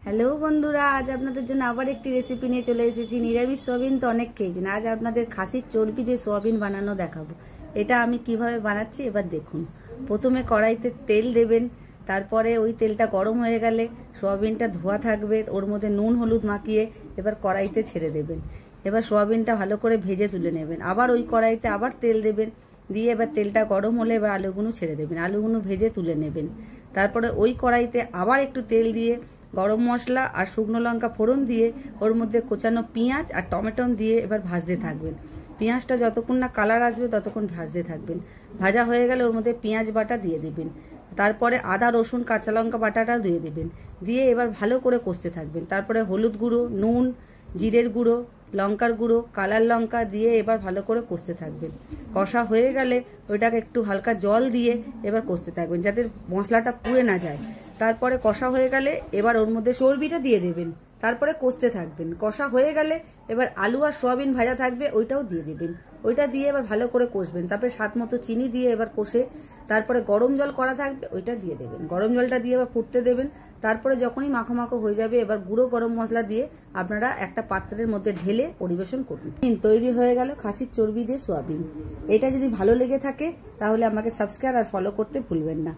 Hello বন্ধুরা, আজ আপনাদের জন্য আবার একটি রেসিপি নিয়ে চলে এসেছি। নিরামিষ সোয়াবিন তো অনেক খেয়েছেন, আজ আপনাদের খাসির চর্বি দিয়ে সোয়াবিন বানানো দেখাবো। এটা আমি কিভাবে বানাচ্ছি এবার দেখুন। প্রথমে কড়াইতে তেল দেবেন, তারপরে ওই তেলটা গরম হয়ে গেলে সোয়াবিনটা ধোয়া থাকবে, ওর মধ্যে নুন হলুদ মাখিয়ে এবার কড়াইতে ছেড়ে দেবেন। এবার সোয়াবিনটা ভালো করে ভেজে তুলে নেবেন। আবার ওই কড়াইতে আবার তেল দেবেন, দিয়ে এবার তেলটা গরম হলে এবার আলুগুলো ছেড়ে দেবেন, আলুগুলো ভেজে তুলে নেবেন। তারপরে ওই কড়াইতে আবার একটু তেল দিয়ে গরম মশলা আর শুকনো লঙ্কা ফোড়ন দিয়ে ওর মধ্যে কোচানো পেঁয়াজ আর টমেটো দিয়ে এবার ভাজতে থাকবেন। পেঁয়াজটা যতক্ষণ না কালার আসবে ততক্ষণ ভাজতে থাকবেন। ভাজা হয়ে গেলে ওর মধ্যে পেঁয়াজ বাটা দিয়ে দেবেন, তারপরে আদা রসুন কাঁচা লঙ্কা বাটাটা দিয়ে দেবেন, দিয়ে এবার ভালো করে কষতে থাকবেন। তারপরে হলুদ গুঁড়ো, নুন, জিরের গুঁড়ো, লঙ্কার গুঁড়ো, কালার লঙ্কা দিয়ে এবার ভালো করে কষতে থাকবেন। কষা হয়ে গেলে ওইটাকে একটু হালকা জল দিয়ে এবার কষতে থাকবেন, যাতে মশলাটা পুড়ে না যায়। তারপরে কষা হয়ে গেলে এবার ওর মধ্যে চর্বিটা দিয়ে দেবেন, তারপরে কষতে থাকবেন। কষা হয়ে গেলে এবার আলু আর সোয়াবিন ভাজা থাকবে, ওইটাও দিয়ে দেবেন। ওইটা দিয়ে এবার ভালো করে কষবেন। তারপরে স্বাদ মতো চিনি দিয়ে এবার কষে তারপরে গরম জল করা থাকবে, ওইটা দিয়ে দেবেন। গরম জলটা দিয়ে এবার ফুটতে দেবেন। তারপরে যখনই মাখো মাখো হয়ে যাবে এবার গুঁড়ো গরম মশলা দিয়ে আপনারা একটা পাত্রের মধ্যে ঢেলে পরিবেশন করুন। তৈরি হয়ে গেল খাসির চর্বি দিয়ে সোয়াবিন। এটা যদি ভালো লেগে থাকে তাহলে আমাকে সাবস্ক্রাইব আর ফলো করতে ভুলবেন না।